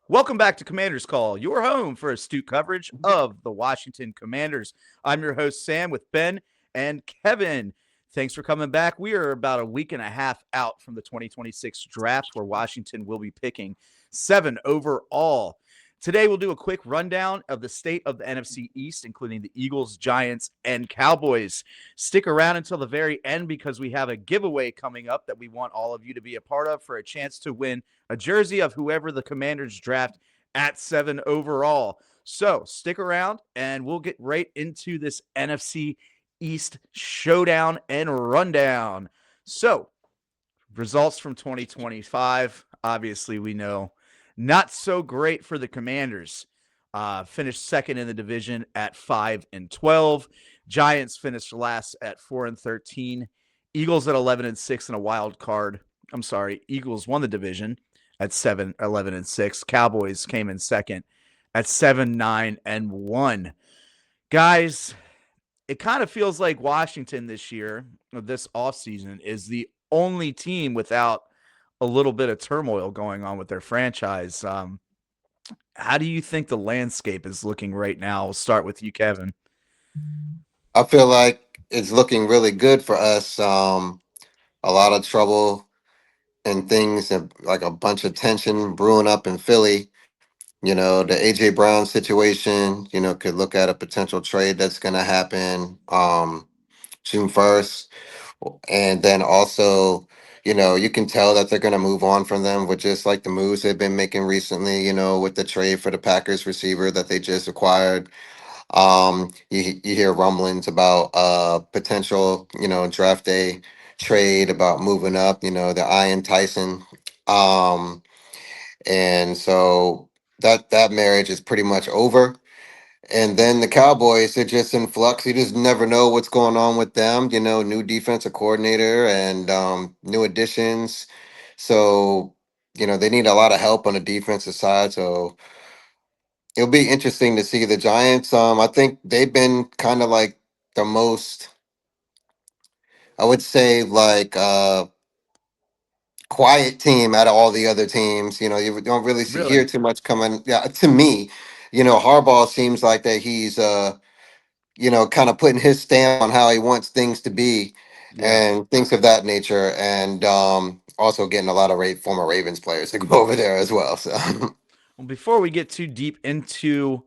Welcome back to Commander's Call, your home for astute coverage of the Washington Commanders. I'm your host, Sam, with Ben and Kevin. Thanks for coming back. We are about a week and a half out from the 2026 draft, where Washington will be picking 7 overall. Today, we'll do a quick rundown of the state of the NFC East, including the Eagles, Giants, and Cowboys. Stick around until the very end because we have a giveaway coming up that we want all of you to be a part of for a chance to win a jersey of whoever the Commanders draft at 7 overall. So stick around and we'll get right into this NFC East showdown and rundown. So, results from 2025. Obviously, we know not so great for the Commanders. Finished second in the division at 5-12. Giants finished last at 4-13. Eagles at 11-6 in a wild card. I'm sorry, Eagles won the division at 7-11-6. Cowboys came in second at 7-9-1. Guys, it kind of feels like Washington this year, this offseason, is the only team without a little bit of turmoil going on with their franchise. How do you think the landscape is looking right now? We'll start with you, Kevin. I feel like it's looking really good for us. A lot of trouble and things, and like a bunch of tension brewing up in Philly. The AJ Brown situation. Could look at a potential trade that's going to happen June 1st, and then also. You can tell that they're going to move on from them with just like the moves they've been making recently, with the trade for the Packers receiver that they just acquired. You hear rumblings about potential, draft day trade about moving up. The Ian Tyson, um, and so that marriage is pretty much over. And then the Cowboys are just in flux. You just never know what's going on with them. New defensive coordinator and new additions. So they need a lot of help on the defensive side. So it'll be interesting to see the Giants. I think they've been kind of like the most, I would say, like quiet team out of all the other teams. You don't really hear Really? too much coming. Yeah, to me, Harbaugh seems like that he's kind of putting his stamp on how he wants things to be Yeah. and things of that nature, and also getting a lot of former Ravens players to go over there as well. So. Well, before we get too deep into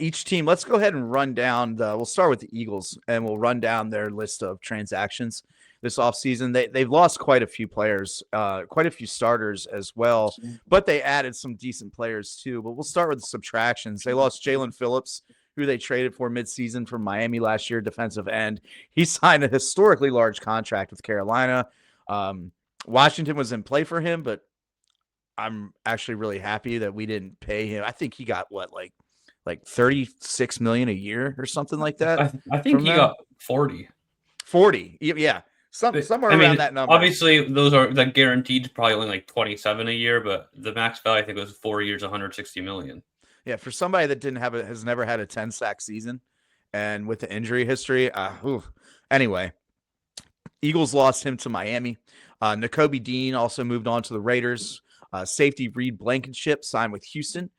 each team, let's go ahead and run down we'll start with the Eagles and we'll run down their list of transactions this offseason. They've lost quite a few players, quite a few starters as well, but they added some decent players too. But we'll start with the subtractions. They lost Jalen Phillips, who they traded for midseason from Miami last year, defensive end. He signed a historically large contract with Carolina. Washington was in play for him, but I'm actually really happy that we didn't pay him. I think he got what, like 36 million a year or something like that I think from he them. got 40. 40. Yeah. Somewhere I around mean, that number. obviously those are like guaranteed, probably only like 27 a year, but the max value I think was 4 years, 160 million. Yeah, for somebody that didn't have has never had a 10 sack season and with the injury history, anyway, Eagles lost him to Miami. N'Kobe Dean also moved on to the Raiders. Safety Reed Blankenship signed with Houston.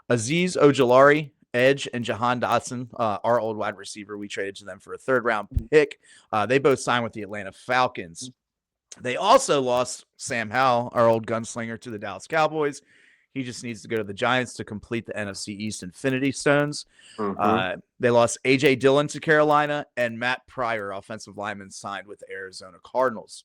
Aziz Ojolari, edge, and Jahan Dotson, our old wide receiver, we traded to them for a third-round pick. They both signed with the Atlanta Falcons. They also lost Sam Howell, our old gunslinger, to the Dallas Cowboys. He just needs to go to the Giants to complete the NFC East Infinity Stones. Mhm. They lost A.J. Dillon to Carolina, and Matt Pryor, offensive lineman, signed with the Arizona Cardinals.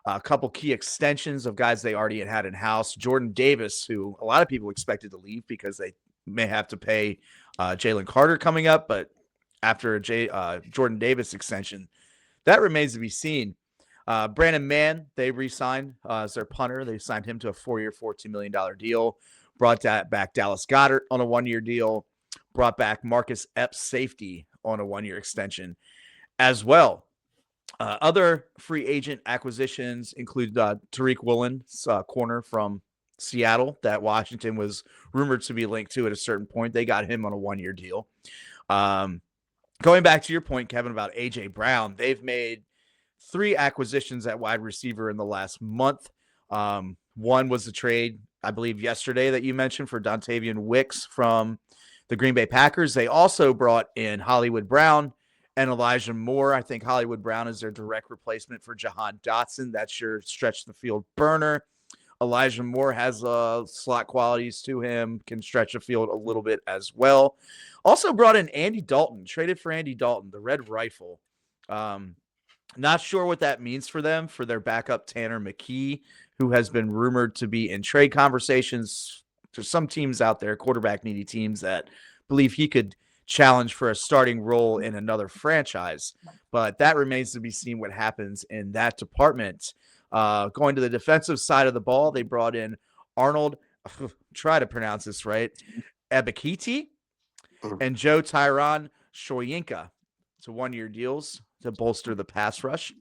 A couple key extensions of guys they already had in house. Jordan Davis, who a lot of people expected to leave because they may have to pay Jalen Carter coming up, but after a Jordan Davis extension, that remains to be seen. Brandon Mann, they re-signed as their punter. They signed him to a 4-year, $14 million deal. Brought back Dallas Goedert on a 1-year deal. Brought back Marcus Epps, safety, on a 1-year extension as well. Other free agent acquisitions include Tariq Woolen's corner from Seattle that Washington was rumored to be linked to at a certain point. They got him on a 1-year deal. Going back to your point, Kevin, about A.J. Brown, they've made 3 acquisitions at wide receiver in the last month. One was a trade I believe yesterday that you mentioned for Dontavian Wicks from the Green Bay Packers. They also brought in Hollywood Brown and Elijah Moore. I think Hollywood Brown is their direct replacement for Jahan Dotson. That's your stretch the field burner. Elijah Moore has slot qualities to him, can stretch the field a little bit as well. Also brought in Andy Dalton, traded for Andy Dalton, the Red Rifle. Not sure what that means for them, for their backup Tanner McKee, who has been rumored to be in trade conversations. There's some teams out there, quarterback needy teams, that believe he could challenge for a starting role in another franchise. But that remains to be seen what happens in that department. Going to the defensive side of the ball, they brought in Arnold, try to pronounce this right, Ebikiti, and Joe Tyron Shoyinka. It's 1-year deals to bolster the pass rush.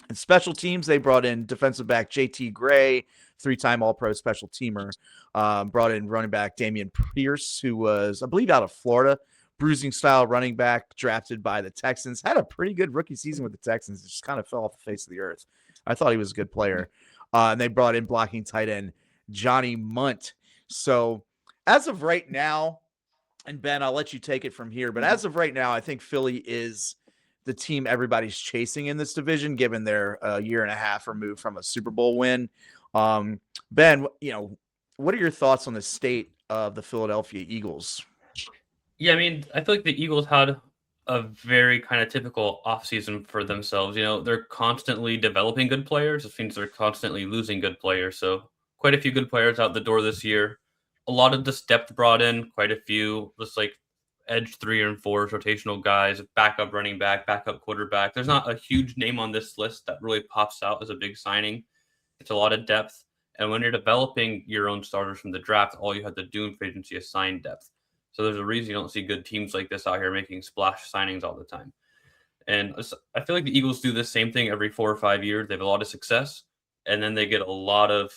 And special teams, they brought in defensive back JT Gray, 3-time All-Pro special teamer. Brought in running back Damian Pierce, who was, I believe, out of Florida. Bruising style running back drafted by the Texans. Had a pretty good rookie season with the Texans. It just kind of fell off the face of the earth. I thought he was a good player. And they brought in blocking tight end Johnny Munt. So as of right now, and Ben, I'll let you take it from here, but as of right now, I think Philly is the team everybody's chasing in this division, given their year and a half removed from a Super Bowl win. Ben, what are your thoughts on the state of the Philadelphia Eagles? Yeah, I mean, I feel like the Eagles had a very kind of typical offseason for themselves. They're constantly developing good players. It means they're constantly losing good players. So quite a few good players out the door this year. A lot of this depth brought in, quite a few, just like edge 3 and 4 rotational guys, backup running back, backup quarterback. There's not a huge name on this list that really pops out as a big signing. It's a lot of depth. And when you're developing your own starters from the draft, all you have to do in free agency is sign depth. So there's a reason you don't see good teams like this out here making splash signings all the time. And I feel like the Eagles do the same thing every 4 or 5 years. They have a lot of success, and then they get a lot of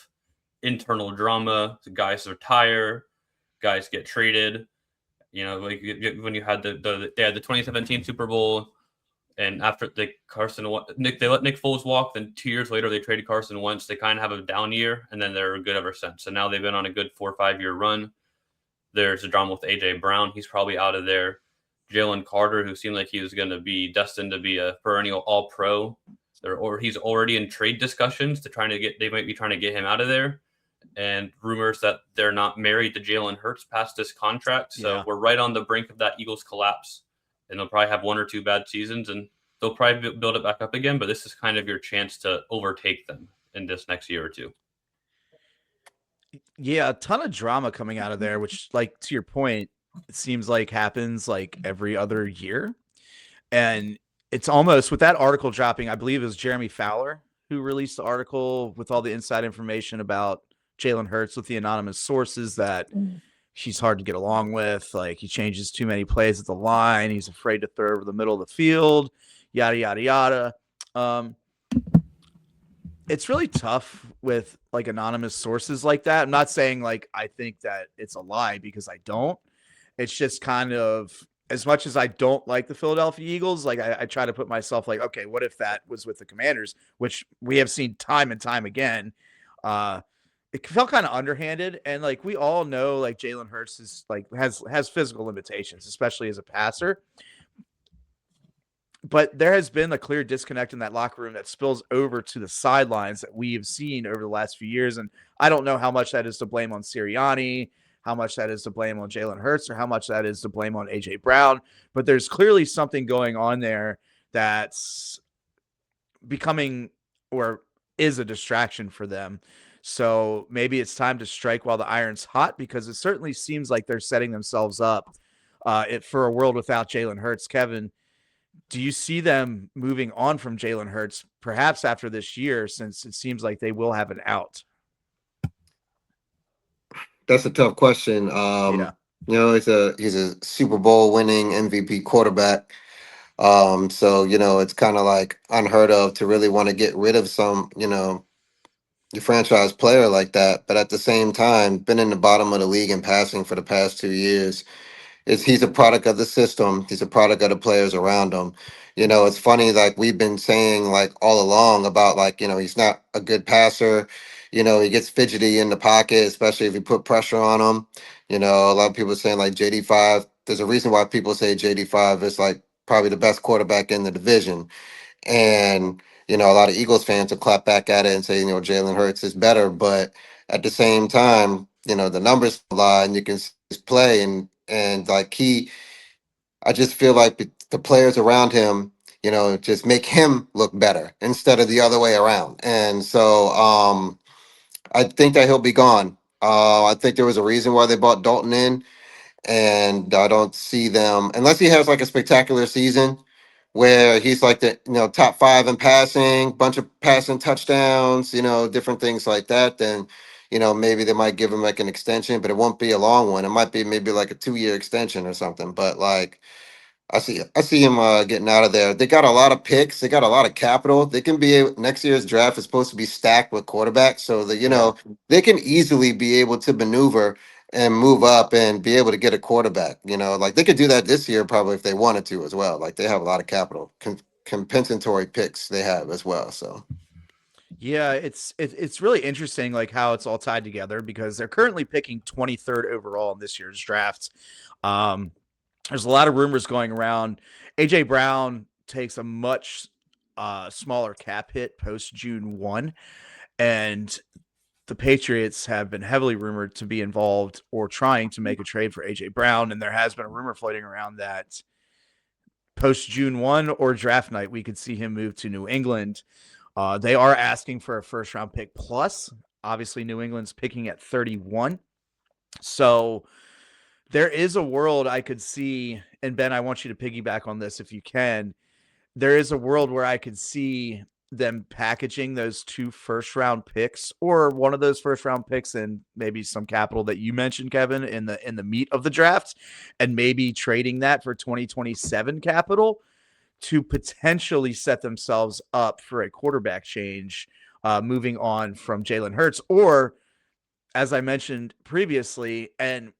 internal drama. The guys retire, guys get traded. Like when you had they had the 2017 Super Bowl, and after they let Nick Foles walk, then 2 years later they traded Carson Wentz. They kind of have a down year, and then they're good ever since. So now they've been on a good 4 or 5 year run. There's a drama with A.J. Brown. He's probably out of there. Jalen Carter, who seemed like he was going to be destined to be a perennial All-Pro, or he's already in trade discussions they might be trying to get him out of there. And rumors that they're not married to Jalen Hurts past this contract. So We're right on the brink of that Eagles collapse. And they'll probably have 1 or 2 bad seasons, and they'll probably build it back up again. But this is kind of your chance to overtake them in this next year or two. Yeah, a ton of drama coming out of there, which, like, to your point, it seems like happens like every other year. And it's almost, with that article dropping, I believe it was Jeremy Fowler who released the article with all the inside information about Jalen Hurts with the anonymous sources, that he's hard to get along with. Like, he changes too many plays at the line. He's afraid to throw over the middle of the field, yada, yada, yada. It's really tough with like anonymous sources like that. I'm not saying like I think that it's a lie, because I don't. It's just kind of, as much as I don't like the Philadelphia Eagles, like I try to put myself like, okay, what if that was with the Commanders, which we have seen time and time again. It felt kind of underhanded, and like we all know, like Jalen Hurts is like has physical limitations, especially as a passer. But there has been a clear disconnect in that locker room that spills over to the sidelines that we have seen over the last few years. And I don't know how much that is to blame on Sirianni, how much that is to blame on Jalen Hurts, or how much that is to blame on A.J. Brown. But there's clearly something going on there that's becoming, or is, a distraction for them. So maybe it's time to strike while the iron's hot, because it certainly seems like they're setting themselves up for a world without Jalen Hurts. Kevin, do you see them moving on from Jalen Hurts perhaps after this year, since it seems like they will have an out? That's a tough question. He's a Super Bowl winning MVP quarterback. So it's kind of like unheard of to really want to get rid of some, your franchise player like that. But at the same time, been in the bottom of the league in passing for the past 2 years. He's a product of the system. He's a product of the players around him. It's funny, like we've been saying like all along about, like, he's not a good passer. he gets fidgety in the pocket, especially if you put pressure on him. A lot of people are saying like JD5. There's a reason why people say JD5 is like probably the best quarterback in the division. And, a lot of Eagles fans will clap back at it and say, Jalen Hurts is better. But at the same time, the numbers lie and you can see his play and like I just feel like the players around him, just make him look better instead of the other way around. And so I think that he'll be gone. I think there was a reason why they bought Dalton in, and I don't see them unless he has like a spectacular season where he's like the top 5 in passing, bunch of passing touchdowns, different things like that. Then maybe they might give him like an extension, but it won't be a long one. It might be maybe like a 2-year extension or something. But like I see him getting out of there. They got a lot of picks. They got a lot of capital. They can next year's draft is supposed to be stacked with quarterbacks, so that Yeah. they can easily be able to maneuver and move up and be able to get a quarterback. Like they could do that this year probably if they wanted to as well. Like they have a lot of capital, compensatory picks they have as well. So Yeah, it's really interesting like how it's all tied together because they're currently picking 23rd overall in this year's draft. Um, there's a lot of rumors going around. AJ Brown takes a much smaller cap hit post June 1, and the Patriots have been heavily rumored to be involved or trying to make a trade for AJ Brown, and there has been a rumor floating around that post June 1 or draft night we could see him move to New England. They are asking for a first round pick plus. Obviously, New England's picking at 31. So there is a world I could see, and Ben, I want you to piggyback on this if you can. There is a world where I could see them packaging those 2 first round picks or one of those first round picks and maybe some capital that you mentioned, Kevin, in the meat of the draft, and maybe trading that for 2027 capital to potentially set themselves up for a quarterback change, moving on from Jalen Hurts. Or, as I mentioned previously, and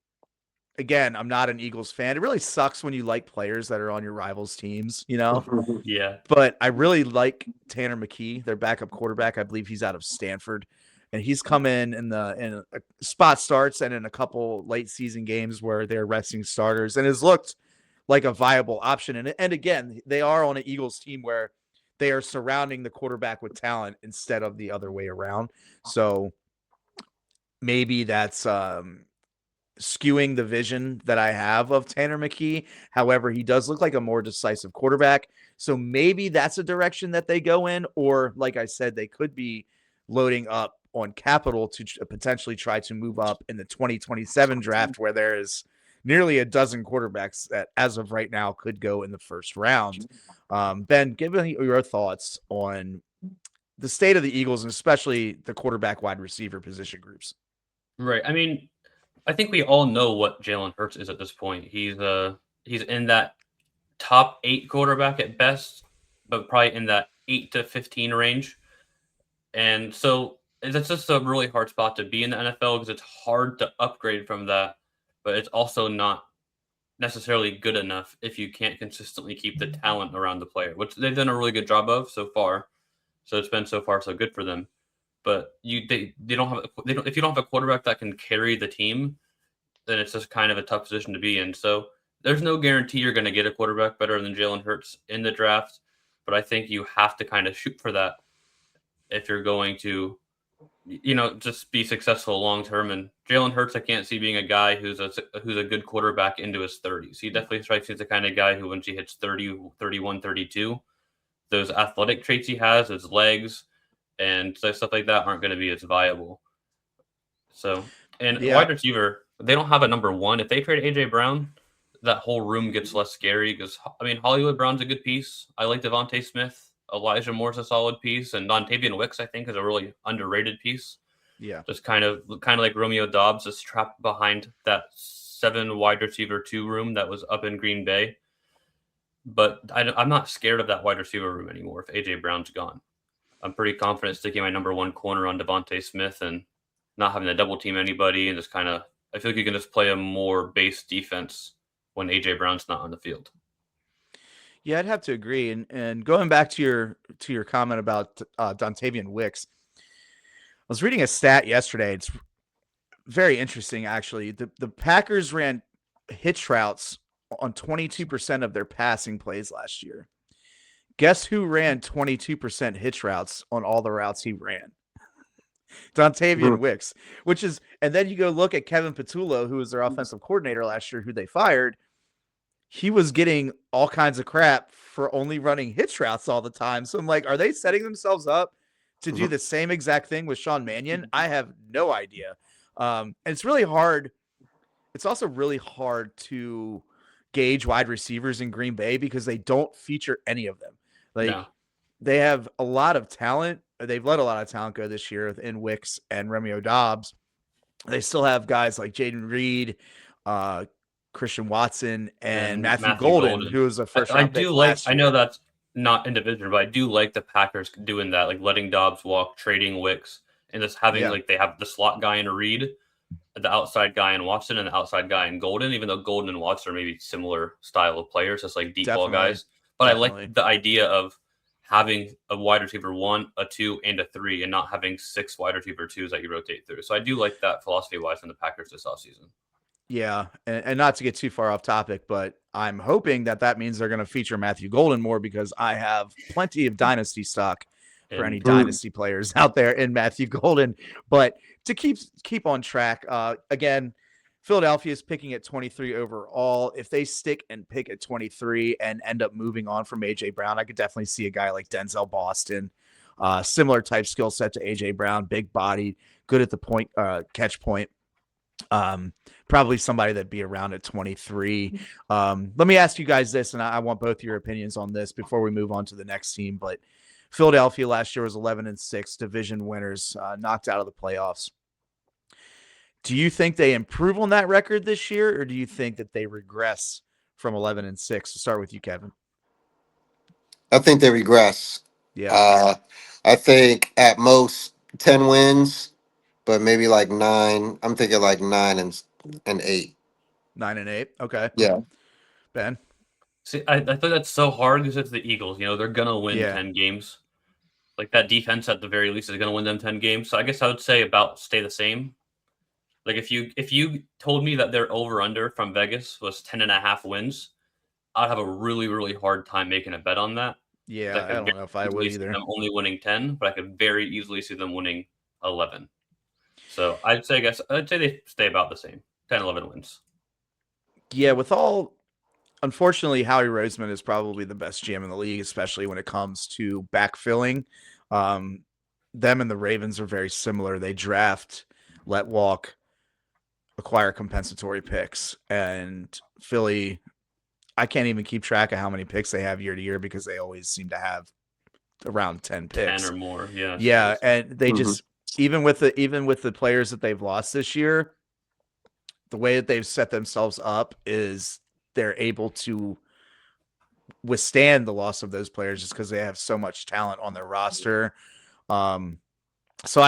again, I'm not an Eagles fan. It really sucks when you like players that are on your rivals' teams, Yeah. But I really like Tanner McKee, their backup quarterback. I believe he's out of Stanford, and he's come in a spot starts and in a couple late season games where they're resting starters, and has looked like a viable option. And again, they are on an Eagles team where they are surrounding the quarterback with talent instead of the other way around. So maybe that's skewing the vision that I have of Tanner McKee. However, he does look like a more decisive quarterback. So maybe that's a direction that they go in. Or, like I said, they could be loading up on capital to potentially try to move up in the 2027 draft, where there is nearly a dozen quarterbacks that, as of right now, could go in the first round. Ben, give me your thoughts on the state of the Eagles and especially the quarterback wide receiver position groups. Right. I mean, I think we all know what Jalen Hurts is at this point. He's in that top 8 quarterback at best, but probably in that 8 to 15 range. And so that's just a really hard spot to be in the NFL because it's hard to upgrade from that, but it's also not necessarily good enough if you can't consistently keep the talent around the player, which they've done a really good job of so far. So it's been so far so good for them. But they don't have if you don't have a quarterback that can carry the team, then it's just kind of a tough position to be in. So there's no guarantee you're going to get a quarterback better than Jalen Hurts in the draft, but I think you have to kind of shoot for that if you're going to, just be successful long term. And Jalen Hurts, I can't see being a guy who's a good quarterback into his 30s. He definitely strikes me as the kind of guy who, once he hits 30, 31, 32, those athletic traits he has, his legs, and stuff like that aren't going to be as viable. So, and Yeah. wide receiver, they don't have a number one. If they trade AJ Brown, that whole room gets less scary because Hollywood Brown's a good piece. I like Devontae Smith. Elijah Moore's a solid piece, and Dontavian Wicks I think is a really underrated piece. Yeah. Just kind of like Romeo Dobbs is trapped behind that 7 wide receiver 2 room that was up in Green Bay. But I'm not scared of that wide receiver room anymore if AJ Brown's gone. I'm pretty confident sticking my number 1 corner on Devontae Smith and not having to double team anybody, and just kind of, I feel like you can just play a more base defense when AJ Brown's not on the field. Yeah, I'd have to agree. And going back to your comment about Dontavian Wicks, was reading a stat yesterday. It's very interesting, actually. The Packers ran hitch routes on 22% of their passing plays last year. Guess who ran 22% hitch routes on all the routes he ran? Dontavian Wicks, which is, and then you go look at Kevin Patullo, who was their offensive coordinator last year, who they fired. He was getting all kinds of crap for only running hitch routes all the time. So I'm like, are they setting themselves up to do the same exact thing with Sean Mannion? I have no idea. And it's really hard. It's also really hard to gauge wide receivers in Green Bay because they don't feature any of them. Like, they have a lot of talent. They've let a lot of talent go this year in Wicks and Romeo Dobbs. They still have guys like Jaden Reed, Christian Watson, and Matthew Golden, who was a first round pick last year. I know that's not in division, but I do like the Packers doing that, like letting Dobbs walk, trading Wicks, and just having like they have the slot guy in Reed, the outside guy in Watson, and the outside guy in Golden, even though Golden and Watson are maybe similar style of players, just like deep ball guys. But I like the idea of having a wide receiver 1, a 2, and a 3, and not having 6 wide receiver 2s that you rotate through. So I do like that philosophy-wise from the Packers this offseason. Yeah, and not to get too far off topic, but I'm hoping that means they're going to feature Matthew Golden more because I have plenty of dynasty stock for any dynasty players out there in Matthew Golden. But to keep on track, again, Philadelphia is picking at 23 overall. If they stick and pick at 23 and end up moving on from A.J. Brown, I could definitely see a guy like Denzel Boston, similar type skill set to A.J. Brown, big bodied, good at the point, catch point. Probably somebody that'd be around at 23. Let me ask you guys this, and I want both your opinions on this before we move on to the next team. But Philadelphia last year was 11-6, division winners, knocked out of the playoffs. Do you think they improve on that record this year, or do you think that they regress from 11-6? We'll start with you, Kevin. I think they regress. Yeah. I think at most 10 wins, but maybe like 9. I'm thinking like 9 and 8. 9 and 8. Okay. Yeah. Ben? See, I think that's so hard because it's the Eagles. They're going to win 10 games. Like, that defense at the very least is going to win them 10 games. So I guess I would say about stay the same. Like, if you told me that their over-under from Vegas was 10.5 wins, I'd have a really, really hard time making a bet on that. Yeah, I don't know if I would either. Them only winning 10, but I could very easily see them winning 11. So I'd say they stay about the same. 10, 11 wins. Yeah, unfortunately, Howie Roseman is probably the best GM in the league, especially when it comes to backfilling. Them and the Ravens are very similar. They draft, let walk, acquire compensatory picks. And Philly, I can't even keep track of how many picks they have year to year because they always seem to have around 10 picks. 10 or more, yeah. Yeah, and they just even with the players that they've lost this year, the way that they've set themselves up is they're able to withstand the loss of those players just because they have so much talent on their roster. So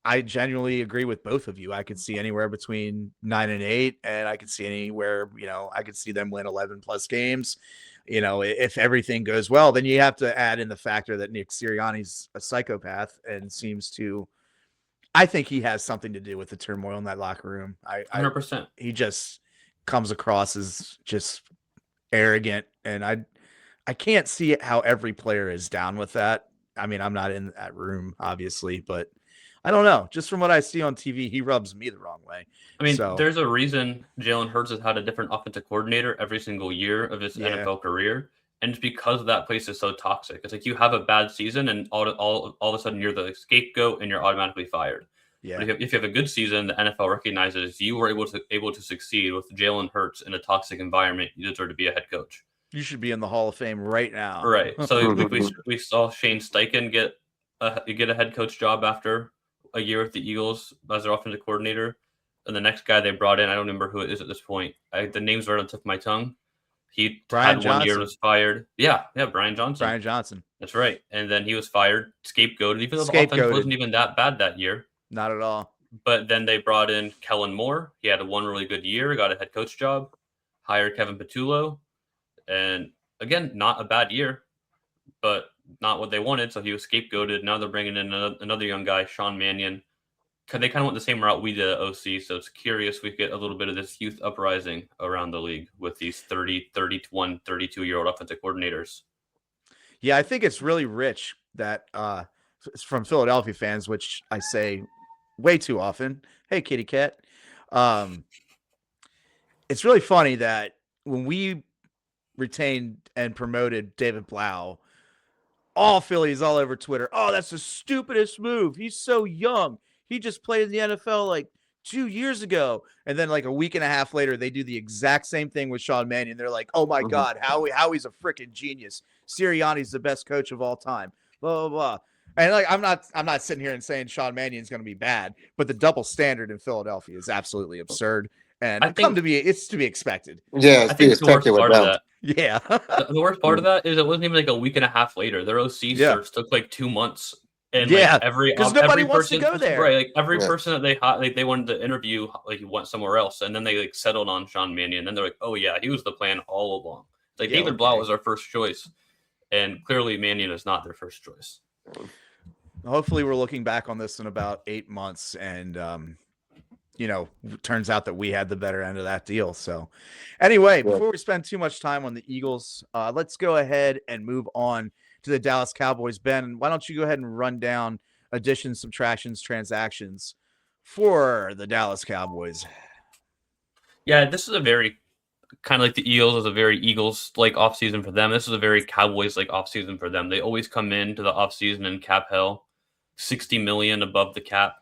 I genuinely agree with both of you. I could see anywhere between 9 and 8, and I could see anywhere, I could see them win 11 plus games. If everything goes well, then you have to add in the factor that Nick Sirianni's a psychopath and I think he has something to do with the turmoil in that locker room. 100%. He just comes across as just arrogant, and I can't see how every player is down with that. I mean, I'm not in that room, obviously, but I don't know. Just from what I see on TV, he rubs me the wrong way. I mean, there's a reason Jalen Hurts has had a different offensive coordinator every single year of his NFL career. And it's because that place is so toxic. It's like you have a bad season and all of a sudden you're the scapegoat and you're automatically fired. Yeah. But if you have a good season, the NFL recognizes you were able to succeed with Jalen Hurts in a toxic environment. You deserve to be a head coach. You should be in the Hall of Fame right now. Right. So we saw Shane Steichen get a head coach job after a year with the Eagles as their offensive coordinator. And the next guy they brought in, I don't remember who it is at this point. The name's right on the tip of my tongue. He Brian had Johnson. 1 year and was fired. Yeah, Brian Johnson. Brian Johnson. That's right. And then he was fired, scapegoated. Even though the offense wasn't even that bad that year. Not at all. But then they brought in Kellen Moore. He had one really good year, got a head coach job, hired Kevin Patullo. And again, not a bad year. But not what they wanted, so he was scapegoated. Now they're bringing in another young guy, Sean Mannion. They kind of went the same route we did at OC, so it's curious we get a little bit of this youth uprising around the league with these 30, 31, 32-year-old offensive coordinators. Yeah, I think it's really rich that it's from Philadelphia fans, which I say way too often. Hey, kitty cat. It's really funny that when we retained and promoted David Blau, all Phillies all over Twitter, oh, that's the stupidest move. He's so young. He just played in the NFL like 2 years ago. And then like a week and a half later, they do the exact same thing with Sean Mannion. They're like, oh my God, Howie's a freaking genius. Sirianni's the best coach of all time. Blah, blah, blah. And like I'm not sitting here and saying Sean Mannion's going to be bad, but the double standard in Philadelphia is absolutely absurd. And it's to be expected. Yeah, I think the worst part of that. Yeah. The worst part of that is it wasn't even like a week and a half later. Their OC search took like 2 months. And like because nobody wants to go there. Right, like every person that they wanted to interview, like he went somewhere else, and then they like settled on Sean Mannion. And then they're like, oh yeah, he was the plan all along. Like David Blau was our first choice, and clearly Mannion is not their first choice. Hopefully, we're looking back on this in about 8 months, and turns out that we had the better end of that deal. So anyway, before we spend too much time on the Eagles, let's go ahead and move on to the Dallas Cowboys. Ben, why don't you go ahead and run down additions, subtractions, transactions for the Dallas Cowboys? Yeah, this is a very kind of like the Eagles is a very Eagles-like offseason for them. This is a very Cowboys-like offseason for them. They always come into the offseason in cap hell, $60 million above the cap.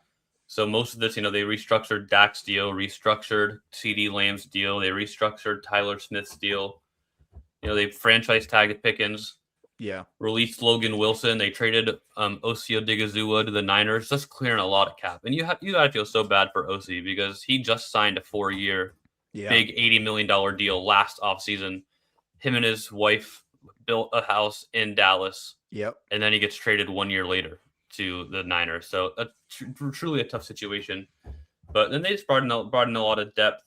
So most of this, they restructured Dak's deal, restructured CD Lamb's deal, they restructured Tyler Smith's deal. They franchise tagged Pickens. Yeah. Released Logan Wilson. They traded Osio Digizua to the Niners, just clearing a lot of cap. And you gotta feel so bad for OC because he just signed a 4-year, big $80 million deal last offseason. Him and his wife built a house in Dallas. Yep. And then he gets traded 1 year later to the Niners. So truly a tough situation. But then they just brought in a lot of depth.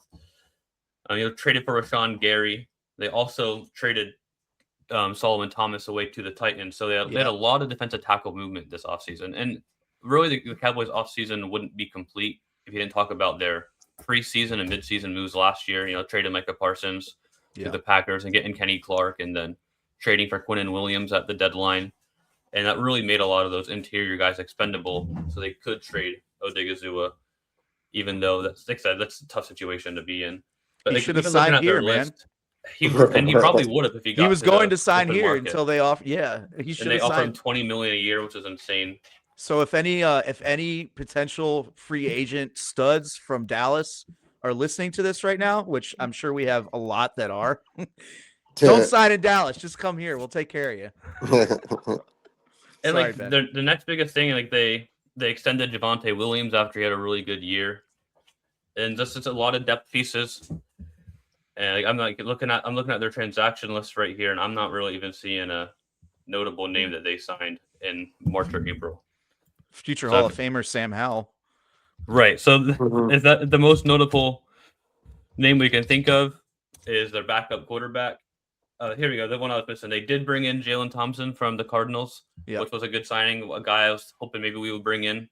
Traded for Rashawn Gary. They also traded Solomon Thomas away to the Titans. So they had a lot of defensive tackle movement this offseason. And really the Cowboys offseason wouldn't be complete if you didn't talk about their preseason and midseason moves last year. Traded Micah Parsons to the Packers and getting Kenny Clark and then trading for Quinnen Williams at the deadline. And that really made a lot of those interior guys expendable, so they could trade Odigizua, even though that's a tough situation to be in. But he should have signed here, man. He probably would have if he got. He was going to sign here until they offer. Yeah, he should. And they offered him $20 million a year, which is insane. So if any potential free agent studs from Dallas are listening to this right now, which I'm sure we have a lot that are, don't sign in Dallas. Just come here. We'll take care of you. And the next biggest thing, like they extended Javonte Williams after he had a really good year, and just it's a lot of depth pieces. And I'm looking at their transaction list right here, and I'm not really even seeing a notable name that they signed in March or April. Future Hall of Famer Sam Howell. Right. So is that the most notable name we can think of is their backup quarterback. Here we go. The one I was missing. They did bring in Jalen Thompson from the Cardinals, which was a good signing. A guy I was hoping maybe we would bring in,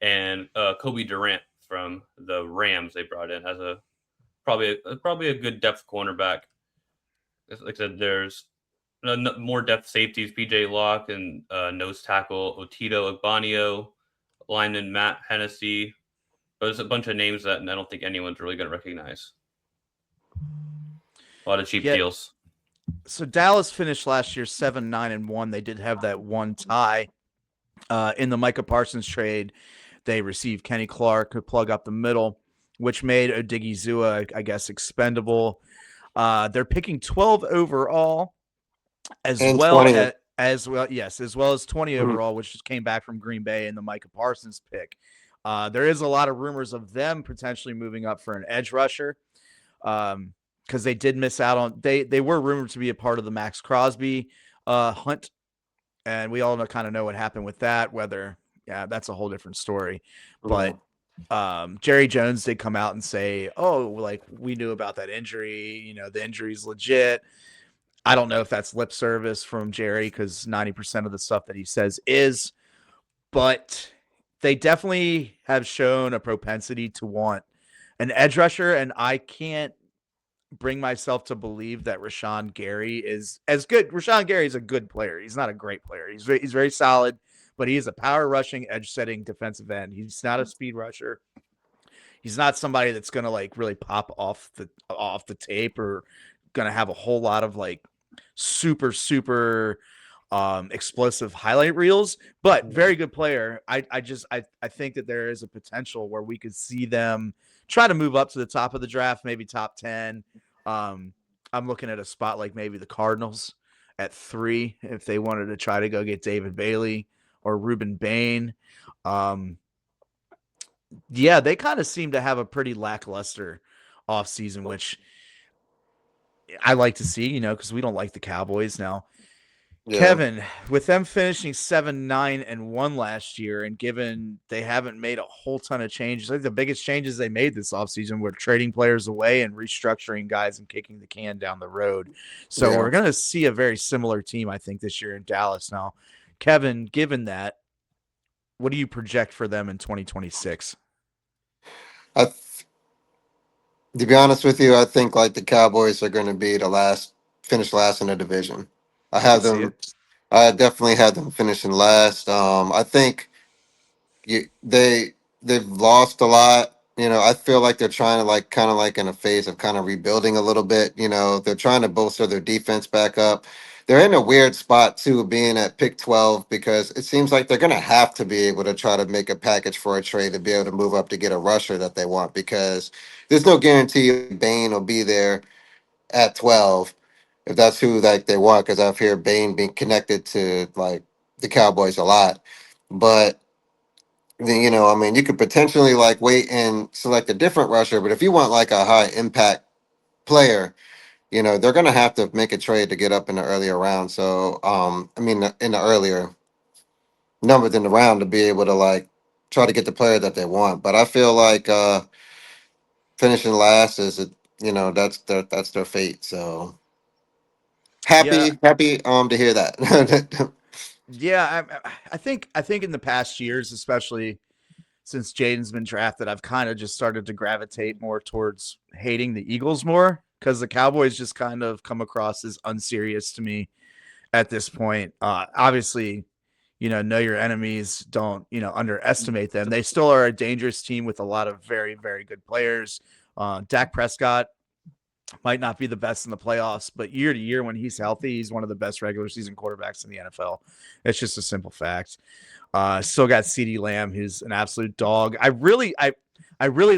and Kobe Durant from the Rams. They brought in as probably a good depth cornerback. Like I said, there's more depth safeties. PJ Locke and nose tackle Otito Agbanio, lineman Matt Hennessy. But there's a bunch of names that I don't think anyone's really going to recognize. A lot of cheap deals. So Dallas finished last year 7-9-1. They did have that one tie in the Micah Parsons trade. They received Kenny Clark to plug up the middle, which made Odigizua, I guess, expendable. They're picking 12 overall, as well as 20 overall, which just came back from Green Bay in the Micah Parsons pick. There is a lot of rumors of them potentially moving up for an edge rusher. Because they did miss out on they were rumored to be a part of the Max Crosby hunt, and we all kind of know what happened with that. That's a whole different story. But Jerry Jones did come out and say, "Oh, like we knew about that injury. The injury's legit." I don't know if that's lip service from Jerry because 90% of the stuff that he says is, but they definitely have shown a propensity to want an edge rusher, and I can't bring myself to believe that Rashawn Gary is as good. Rashawn Gary is a good player. He's not a great player. He's very solid, but he is a power rushing, edge setting defensive end. He's not a speed rusher. He's not somebody that's gonna like really pop off the tape or gonna have a whole lot of like super explosive highlight reels, but very good player. I think that there is a potential where we could see them try to move up to the top of the draft, maybe top 10. I'm looking at a spot like maybe the Cardinals at 3 if they wanted to try to go get David Bailey or Ruben Bain. Yeah, they kind of seem to have a pretty lackluster offseason, which I like to see, because we don't like the Cowboys now. Yeah. Kevin, with them finishing 7-9-1 last year, and given they haven't made a whole ton of changes, I think the biggest changes they made this offseason were trading players away and restructuring guys and kicking the can down the road. So Yeah. we're going to see a very similar team, I think, this year in Dallas. Now, Kevin, given that, what do you project for them in 2026? I th- to be honest with you, I think like the Cowboys are going to be finish last in the division. I I could have see them. it. I definitely had them finishing last. I think they've lost a lot. I feel like they're trying to like kind of like in a phase of kind of rebuilding a little bit. They're trying to bolster their defense back up. They're in a weird spot too, being at pick 12 because it seems like they're gonna have to be able to try to make a package for a trade to be able to move up to get a rusher that they want because there's no guarantee Bain will be there at 12 if that's who like they want because I've heard Bain being connected to like the Cowboys a lot, but then I mean, you could potentially like wait and select a different rusher, but if you want like a high impact player, they're gonna have to make a trade to get up in the earlier round. So, I mean, in the earlier numbers in the round to be able to like try to get the player that they want. But I feel like finishing last is that's their fate. So Yeah, happy to hear that. yeah. I think in the past years, especially since Jaden's been drafted, I've kind of just started to gravitate more towards hating the Eagles more because the Cowboys just kind of come across as unserious to me at this point. Obviously, know your enemies, don't, underestimate them. They still are a dangerous team with a lot of very, very good players. Dak Prescott might not be the best in the playoffs, but year to year when he's healthy, he's one of the best regular season quarterbacks in the NFL. It's just a simple fact. Still got CeeDee Lamb, who's an absolute dog. I really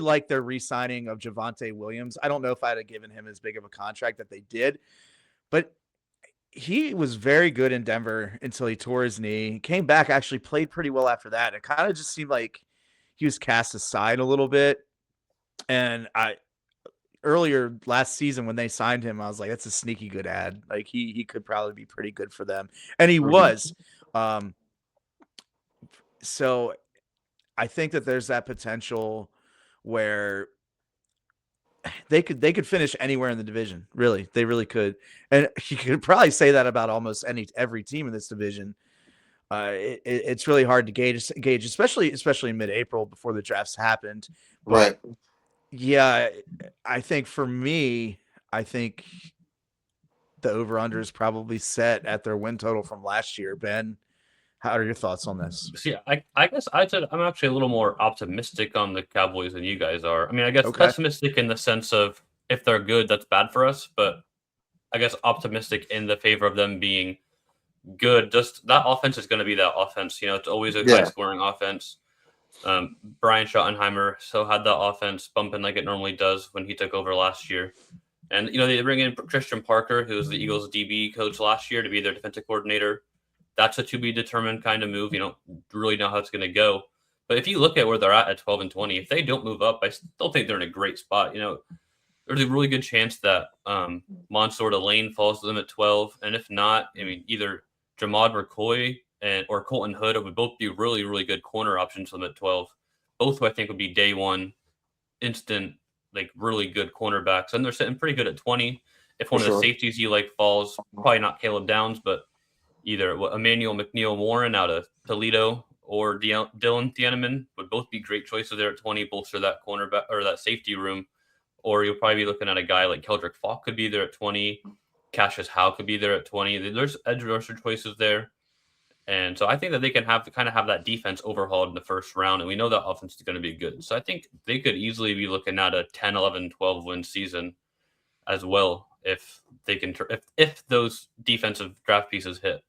like their re-signing of Javonte Williams. I don't know if I'd have given him as big of a contract that they did, but he was very good in Denver until he tore his knee. He came back, actually played pretty well after that. It kind of just seemed like he was cast aside a little bit. And I earlier last season when they signed him, I was like, that's a sneaky good ad. Like he could probably be pretty good for them. And he Mhm. was. Um, so I think that there's that potential where they could finish anywhere in the division. Really, they really could. And you could probably say that about almost every team in this division. It's really hard to gauge, especially in mid-April before the drafts happened. But Right. yeah, I think for me, I think the over/under is probably set at their win total from last year. Ben, how are your thoughts on this? See, I guess I'd say I'm actually a little more optimistic on the Cowboys than you guys are. I mean, I guess Okay. pessimistic in the sense of if they're good, that's bad for us, but I guess optimistic in the favor of them being good. Just that offense is going to be that offense. It's always a high Yeah. scoring offense. Brian Schottenheimer so had the offense bumping like it normally does when he took over last year. And they bring in Christian Parker, who was the Eagles DB coach last year, to be their defensive coordinator. That's a to be determined kind of move. You don't really know how it's going to go. But if you look at where they're at 12 and 20, if they don't move up, I still think they're in a great spot. There's a really good chance that Mansour Lane falls to them at 12. And if not, I mean, either Jamad McCoy or Colton Hood would both be really, really good corner options for them at 12. Both who I think would be day one instant, like really good cornerbacks. And they're sitting pretty good at 20. if For one of the sure. safeties you like falls, probably not Caleb Downs, but either Emmanuel McNeil Warren out of Toledo or Dylan Thieneman would both be great choices there at 20, bolster that cornerback or that safety room. Or you'll probably be looking at a guy like Keldrick Falk could be there at 20. Cassius Howe could be there at 20. There's edge rusher choices there. And so I think that they can have that defense overhauled in the first round. And we know that offense is going to be good. So I think they could easily be looking at a 10, 11, 12 win season as well if they can, if those defensive draft pieces hit.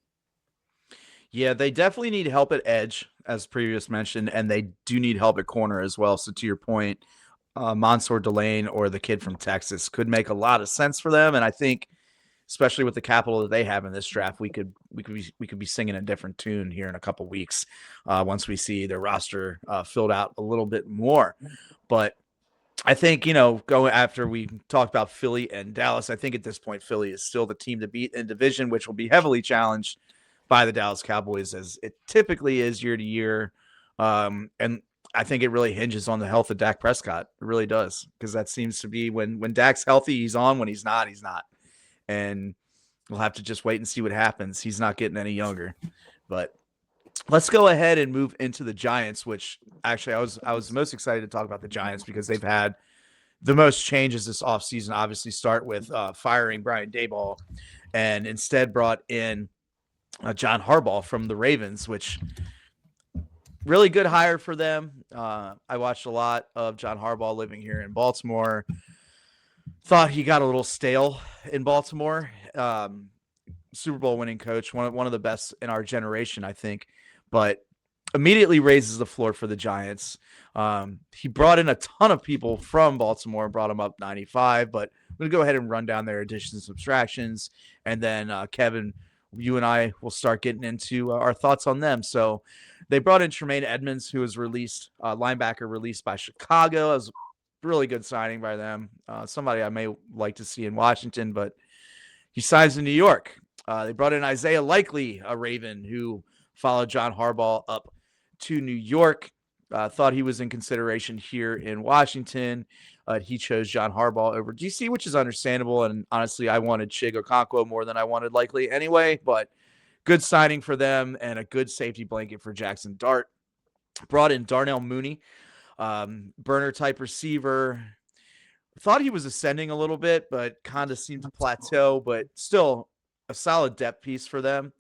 Yeah, they definitely need help at edge, as previous mentioned, and they do need help at corner as well. So to your point, Mansour Delane or the kid from Texas could make a lot of sense for them. And I think, especially with the capital that they have in this draft, we could be singing a different tune here in a couple weeks once we see their roster filled out a little bit more. But I think, going after we talked about Philly and Dallas, I think at this point Philly is still the team to beat in division, which will be heavily challenged by the Dallas Cowboys, as it typically is year to year. And I think it really hinges on the health of Dak Prescott. It really does, because that seems to be when Dak's healthy, he's on. When he's not, he's not. And we'll have to just wait and see what happens. He's not getting any younger. But let's go ahead and move into the Giants, which actually I was most excited to talk about the Giants because they've had the most changes this offseason. Obviously start with firing Brian Daboll and instead brought in John Harbaugh from the Ravens, which really good hire for them. I watched a lot of John Harbaugh living here in Baltimore. Thought he got a little stale in Baltimore. Super Bowl winning coach, one of the best in our generation, I think, but immediately raises the floor for the Giants. He brought in a ton of people from Baltimore, brought them up 95, but I'm going to go ahead and run down their additions and subtractions. And then Kevin, you and I will start getting into our thoughts on them. So they brought in Tremaine Edmonds, who was released, linebacker released by Chicago. It was a really good signing by them. Somebody I may like to see in Washington, but he signs in New York. They brought in Isaiah Likely, a Raven, who followed John Harbaugh up to New York. Thought he was in consideration here in Washington. He chose John Harbaugh over DC, which is understandable. And honestly, I wanted Chig Okonkwo more than I wanted Likely anyway, but good signing for them and a good safety blanket for Jackson Dart. Brought in Darnell Mooney, burner type receiver. Thought he was ascending a little bit, but kind of seemed to plateau, but still a solid depth piece for them.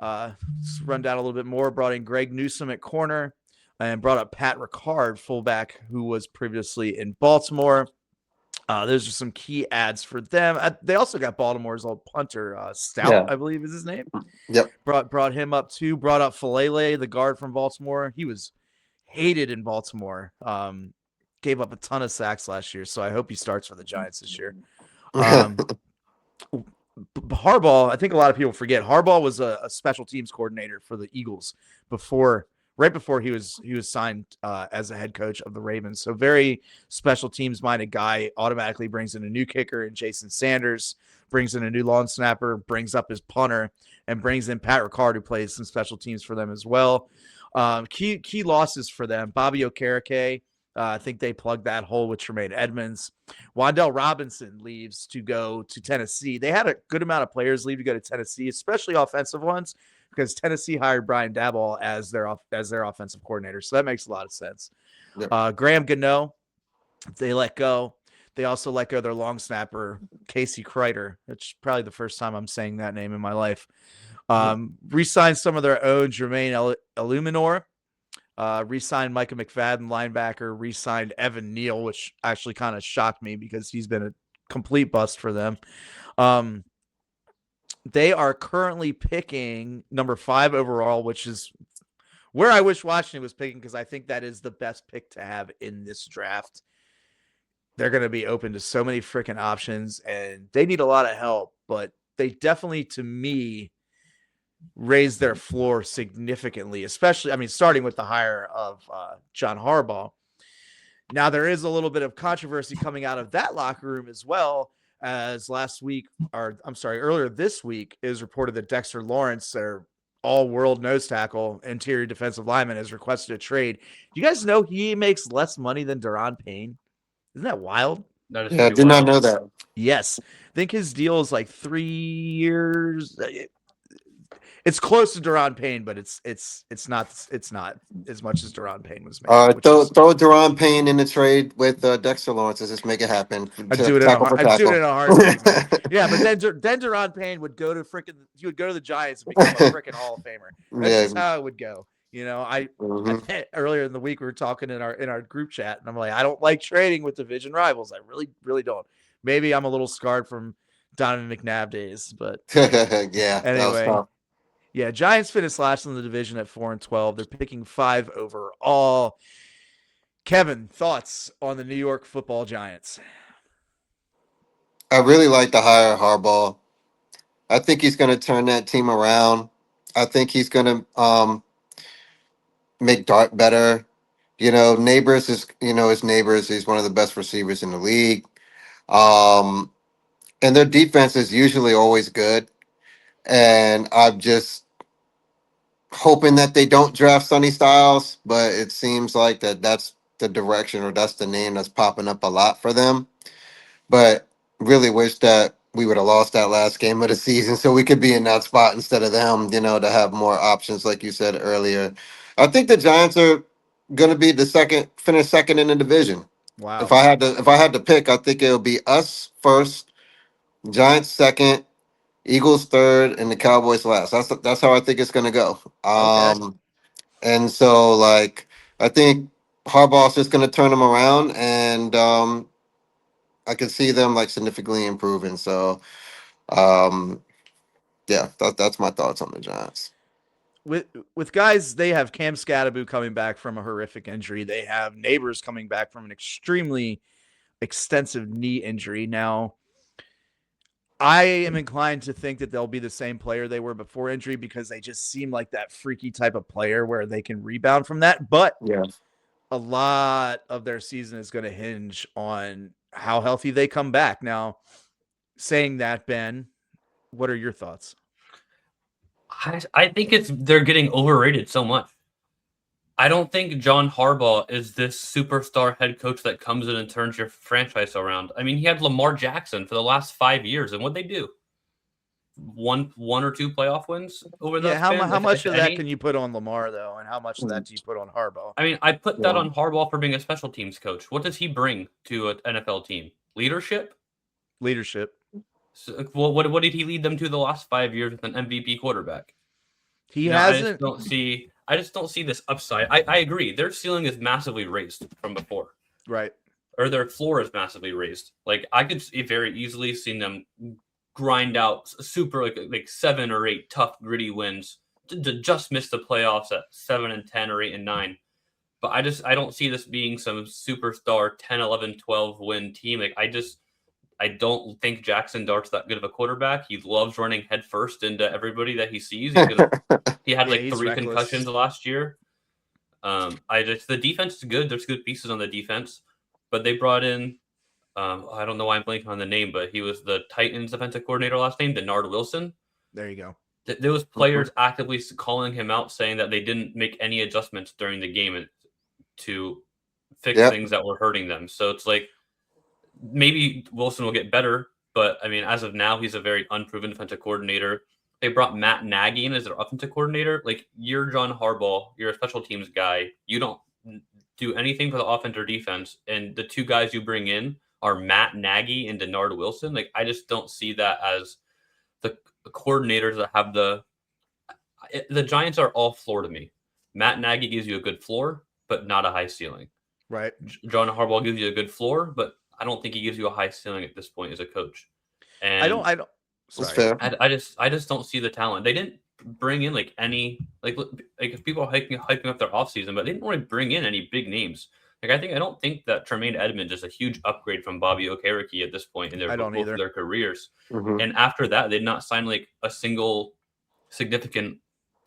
Let's run down a little bit more. Brought in Greg Newsome at corner and brought up Pat Ricard, fullback, who was previously in Baltimore. Those are some key ads for them. They also got Baltimore's old punter, Stout, I believe is his name. Yep. Brought him up too. Brought up Falele, the guard from Baltimore. He was hated in Baltimore. Gave up a ton of sacks last year, so I hope he starts for the Giants this year. Harbaugh, I think a lot of people forget, Harbaugh was a special teams coordinator for the Eagles right before he was signed as a head coach of the Ravens. So very special teams minded guy. Automatically brings in a new kicker in Jason Sanders, brings in a new long snapper, brings up his punter, and brings in Pat Ricard, who plays some special teams for them as well. Key losses for them: Bobby Okereke. I think they plugged that hole with Tremaine Edmonds. Wan'Dale Robinson leaves to go to Tennessee. They had a good amount of players leave to go to Tennessee, especially offensive ones, because Tennessee hired Brian Daboll as their offensive coordinator. So that makes a lot of sense. Yep. Graham Gano, they let go. They also let go their long snapper, Casey Kreiter, which is probably the first time I'm saying that name in my life. Re-signed some of their own, Jermaine Illuminor. Re-signed Micah McFadden, linebacker. Re-signed Evan Neal, which actually kind of shocked me because he's been a complete bust for them. They are currently picking number 5 overall, which is where I wish Washington was picking, because I think that is the best pick to have in this draft. They're going to be open to so many freaking options, and they need a lot of help, but they definitely, to me, raise their floor significantly, especially, starting with the hire of John Harbaugh. Now, there is a little bit of controversy coming out of that locker room as well, as earlier this week is reported that Dexter Lawrence, their all-world nose tackle, interior defensive lineman, has requested a trade. Do you guys know he makes less money than Daron Payne? Isn't that wild? That is Yeah, I pretty did not wild. know that. Yes, I think his deal is like 3 years. It's close to Deron Payne, but it's not as much as Deron Payne was making, which Throw is throw Deron Payne in the trade with Dexter Lawrence. Let's just make it happen. Tackle for I'd do it tackle. in a heartbeat, man. Yeah, but then Deron Payne would go to he would go to the Giants and become a freaking Hall of Famer. That's Yeah. just how it would go. I Mhm. earlier in the week we were talking in our group chat, and I'm like, I don't like trading with division rivals. I really don't. Maybe I'm a little scarred from Donovan McNabb days, but Yeah, that was anyway. tough. Yeah, Giants finished last in the division at 4-12. They're picking 5 overall. Kevin, thoughts on the New York Football Giants? I really like the hire Harbaugh. I think he's going to turn that team around. I think he's going to make Dart better. Neighbors is his neighbors. He's one of the best receivers in the league. Um, and their defense is usually always good. And I'm just hoping that they don't draft Sonny Styles, but it seems like that's the direction or that's the name that's popping up a lot for them. But really wish that we would have lost that last game of the season so we could be in that spot instead of them, to have more options, like you said earlier. I think the Giants are going to be finish second in the division. If Wow. I had to pick, I think it'll be us first, Giants second, Eagles third, and the Cowboys last. That's how I think it's going to go. Okay. And so, like, I think Harbaugh's just going to turn them around, and I can see them like significantly improving. So, um, yeah, that's my thoughts on the Giants. With guys, they have Cam Scatterbo coming back from a horrific injury. They have Neighbors coming back from an extremely extensive knee injury. Now, I am inclined to think that they'll be the same player they were before injury because they just seem like that freaky type of player where they can rebound from that. But Yeah, a lot of their season is going to hinge on how healthy they come back. Now, saying that, Ben, what are your thoughts? I think they're getting overrated so much. I don't think John Harbaugh is this superstar head coach that comes in and turns your franchise around. I mean, he had Lamar Jackson for the last 5 years, and what they do? One or two playoff wins over Yeah, that span, how much if of that any. can you put on Lamar though, and how much of that do you put on Harbaugh? I mean, I put that yeah. on Harbaugh for being a special teams coach. What does he bring to an NFL team? Leadership. Leadership. So, well, what did he lead them to the last 5 years with an MVP quarterback? He I just hasn't. don't see. I just don't see this upside. I agree. Their ceiling is massively raised from before, Right. or their floor is massively raised. Like I could very easily see them grind out super like 7 or 8 tough gritty wins to just miss the playoffs at 7-10 or 8-9. But I don't see this being some superstar 10, 11, 12 win team. Like I don't think Jackson Dart's that good of a quarterback. He loves running headfirst into everybody that he sees. He had Yeah, like he's 3 concussions reckless. last year. The defense is good. There's good pieces on the defense, but they brought in I don't know why I'm blanking on the name, but he was the Titans defensive coordinator last name, Denard Wilson. There you go. There was Mhm. players actively calling him out, saying that they didn't make any adjustments during the game to fix Yep. things that were hurting them. So it's like maybe Wilson will get better, but I mean, as of now, he's a very unproven defensive coordinator. They brought Matt Nagy in as their offensive coordinator. Like, you're John Harbaugh, you're a special teams guy. You don't do anything for the offense or defense, and the two guys you bring in are Matt Nagy and Denard Wilson. Like, I just don't see that as the coordinators that have the Giants are all floor to me. Matt Nagy gives you a good floor, but not a high ceiling. Right. John Harbaugh gives you a good floor, but I don't think he gives you a high ceiling at this point as a coach. And I don't. That's Sorry. fair. I just don't see the talent. They didn't bring in like any like if people are hyping up their offseason, but they didn't really bring in any big names. Like I don't think that Tremaine Edmonds is a huge upgrade from Bobby Okereke at this point in I don't both of either. their careers. Mhm. And after that, they did not sign like a single significant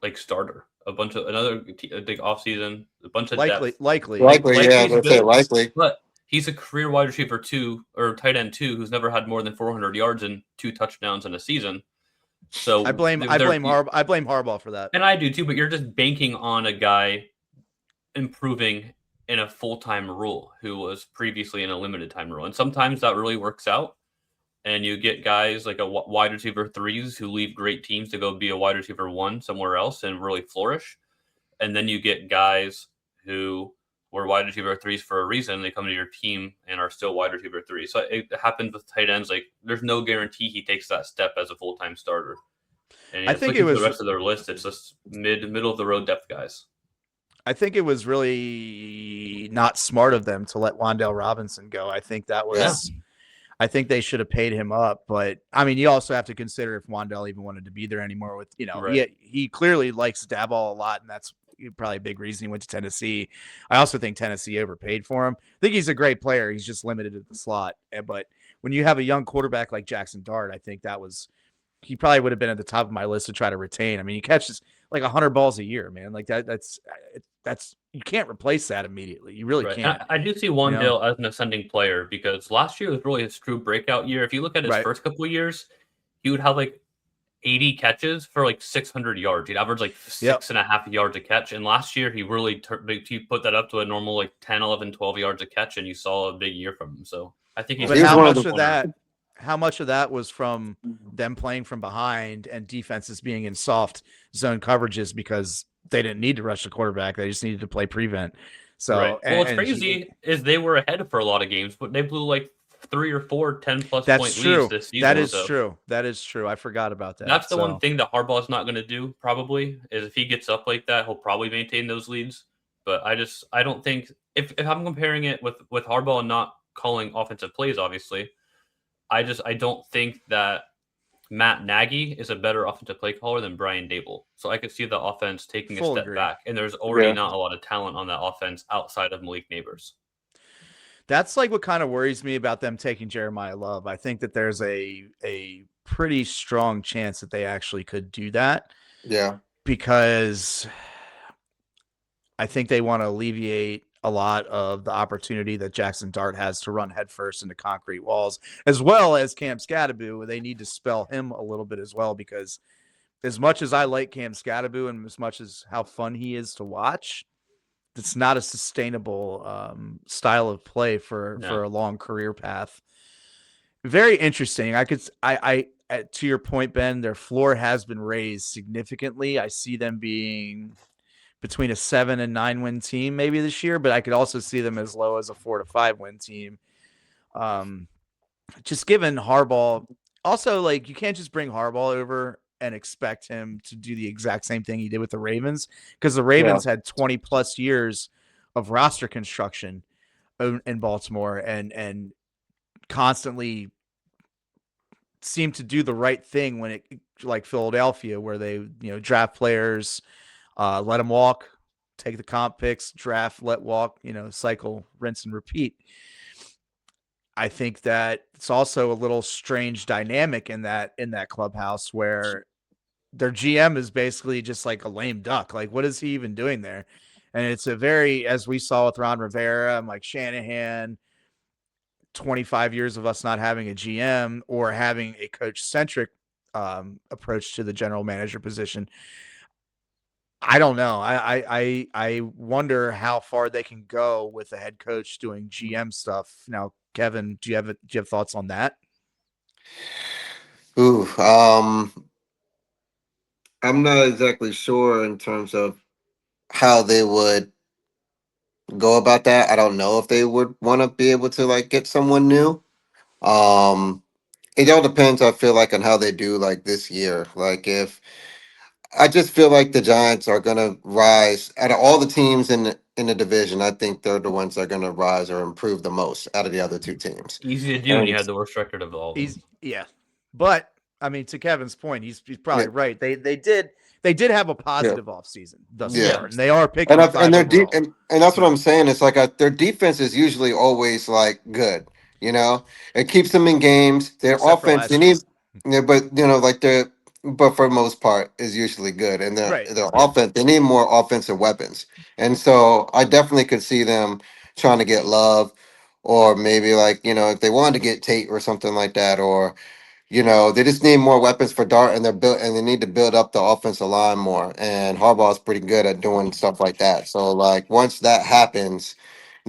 like starter. A bunch of a big offseason, a bunch of depth. Likely. Likely, yeah, Likely's that's it. good, Likely. but he's a career wide receiver 2 or tight end 2 who's never had more than 400 yards and 2 touchdowns in a season. So I blame Harbaugh for that. and I do too, but you're just banking on a guy improving in a full-time role who was previously in a limited time role. And sometimes that really works out. And you get guys like a wide receiver threes who leave great teams to go be a wide receiver one somewhere else and really flourish. And then you get guys who were wide receiver threes for a reason. They come to your team and are still wide receiver threes. So it happens with tight ends. Like there's no guarantee he takes that step as a full-time starter. And I it's think it looking for the was rest of their list. It's just middle of the road depth guys. I think it was really not smart of them to let Wan'Dale Robinson go. I think that Yeah. was I think they should have paid him up, but I mean, you also have to consider if Wan'Dale even wanted to be there anymore. With Right. he clearly likes Daboll a lot, and that's probably a big reason he went to Tennessee. I also think Tennessee overpaid for him. I think he's a great player. He's just limited at the slot. But when you have a young quarterback like Jackson Dart, I think he probably would have been at the top of my list to try to retain. I mean, he catches like 100 balls a year, man. Like that's you can't replace that immediately. You really Right. can't. I do see You know, Wandale as an ascending player because last year was really his true breakout year. If you look at his right? first couple of years, he would have like 80 catches for like 600 yards. He'd average like Yep. 6.5 yards a catch. And last year, he really he put that up to a normal like 10, 11, 12 yards a catch, and you saw a big year from him. So I think he's But He was how one of much the of that was from them playing from behind and defenses being in soft zone coverages because they didn't need to rush the quarterback. They just needed to play prevent. right. So, Well, what's crazy is they were ahead for a lot of games, but they blew like 3 or 4 10-plus that's point leads true. this That season. is So true. That is true. I forgot about that. that's the one So, thing that Harbaugh's not going to do. Probably is if he gets up like that, he'll probably maintain those leads. But I don't think if I'm comparing it with Harbaugh and not calling offensive plays, obviously, I don't think that Matt Nagy is a better offensive play caller than Brian Dable. So I could see the offense taking a full step agree. back, and there's already Yeah. not a lot of talent on that offense outside of Malik Neighbors. That's like what kind of worries me about them taking Jeremiah Love. I think that there's a pretty strong chance that they actually could do that Yeah. because I think they want to alleviate a lot of the opportunity that Jackson Dart has to run headfirst into concrete walls, as well as Cam Scattaboo. They need to spell him a little bit as well, because as much as I like Cam Scattaboo and as much as how fun he is to watch, it's not a sustainable style of play for No. a long career path. Very interesting. To your point, Ben, their floor has been raised significantly. I see them being between a 7 and 9 win team maybe this year, but I could also see them as low as a 4 to 5 win team. Just given Harbaugh, also like you can't just bring Harbaugh over and expect him to do the exact same thing he did with the Ravens, because the Ravens had 20 plus years of roster construction in Baltimore and constantly seemed to do the right thing when it, like Philadelphia, where they draft players, let them walk, take the comp picks, draft, let walk, cycle, rinse and repeat. I think that it's also a little strange dynamic in that clubhouse where their GM is basically just like a lame duck. Like, what is he even doing there? And it's a very, as we saw with Ron Rivera and Mike Shanahan, 25 years of us not having a GM or having a coach centric approach to the general manager position. I don't know. I wonder how far they can go with the head coach doing GM stuff. Now, Kevin, do you have thoughts on that? Ooh. I'm not exactly sure in terms of how they would go about that. I don't know if they would want to be able to like get someone new. Um, it all depends. I feel like on how they do like this year. Like if I just feel like the Giants are gonna rise out of all the teams in the division. I think they're the ones that are gonna rise or improve the most out of the other two teams. Easy to do, and you And had the worst record of all of them. Yeah, but I mean, to Kevin's point, he's yeah, probably right. They did have a yeah, positive offseason thus yeah. Yeah. far, and they are picking And five overall. and that's what So I'm saying. It's like their defense is usually always like good. You know, it keeps them in games. Their except for offense, they last year, need, yeah, but like but for the most part, is usually good. And right? their Yeah, offense, they need more offensive weapons. And so I definitely could see them trying to get Love, or maybe like if they wanted to get Tate or something like that, or they just need more weapons for Dart, and they need to build up the offensive line more. And Harbaugh's pretty good at doing stuff like that. So like once that happens,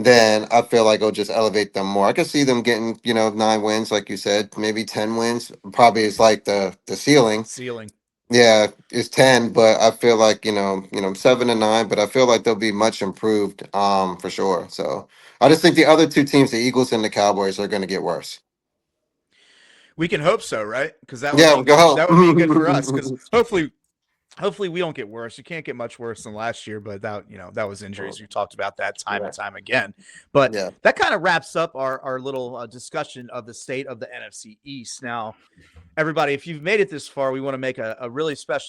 then I feel like it'll just elevate them more. I could see them getting, 9 wins, like you said, maybe 10 wins. Probably is like the ceiling. Ceiling. Yeah, it's 10, but I feel like, 7 and 9, but I feel like they'll be much improved, for sure. So I just think the other two teams, the Eagles and the Cowboys, are going to get worse. We can hope so, right? Because that would Yeah, be good. go. That would be good for us. Because hopefully we don't get worse. You can't get much worse than last year, but that was injuries. We talked about that time and time again. But Yeah. that kind of wraps up our little discussion of the state of the NFC East. Now, everybody, if you've made it this far, we want to make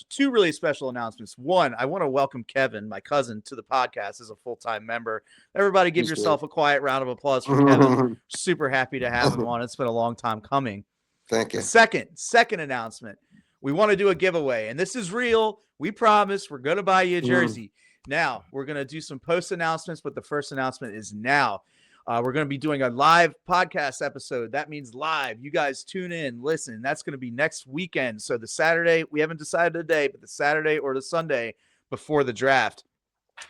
two really special announcements. One, I want to welcome Kevin, my cousin, to the podcast as a full-time member. Everybody give yourself a quiet round of applause for Kevin. Super happy to have him on. It's been a long time coming. Thank you. The second announcement, we want to do a giveaway, and this is real. We promise we're going to buy you a jersey. Now, we're going to do some post announcements, but the first announcement is now. We're going to be doing a live podcast episode. That means live. You guys tune in, listen. That's going to be next weekend. So the Saturday, we haven't decided the day, but the Saturday or the Sunday before the draft.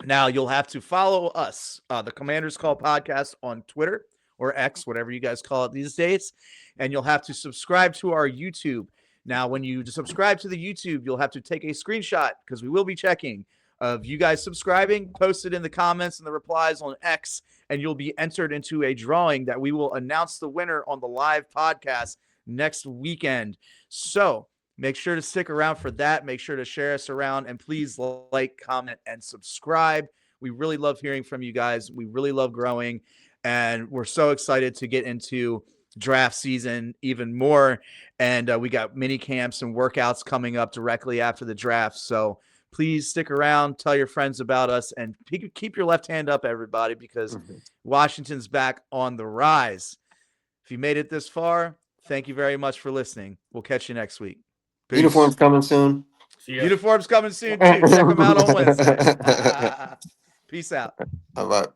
Now, you'll have to follow us, the Commanders Call podcast on Twitter or X, whatever you guys call it these days. And you'll have to subscribe to our YouTube. Now, when you subscribe to the YouTube, you'll have to take a screenshot because we will be checking of you guys subscribing, post it in the comments and the replies on X, and you'll be entered into a drawing that we will announce the winner on the live podcast next weekend. So make sure to stick around for that. Make sure to share us around, and please like, comment, and subscribe. We really love hearing from you guys. We really love growing, and we're so excited to get into draft season even more. And we got mini camps and workouts coming up directly after the draft. So please stick around, tell your friends about us, and keep your left hand up, everybody, because Washington's back on the rise. If you made it this far, thank you very much for listening. We'll catch you next week. Peace. Uniforms coming soon. Uniforms coming soon, too. Check them out on Wednesday. Peace out. All right.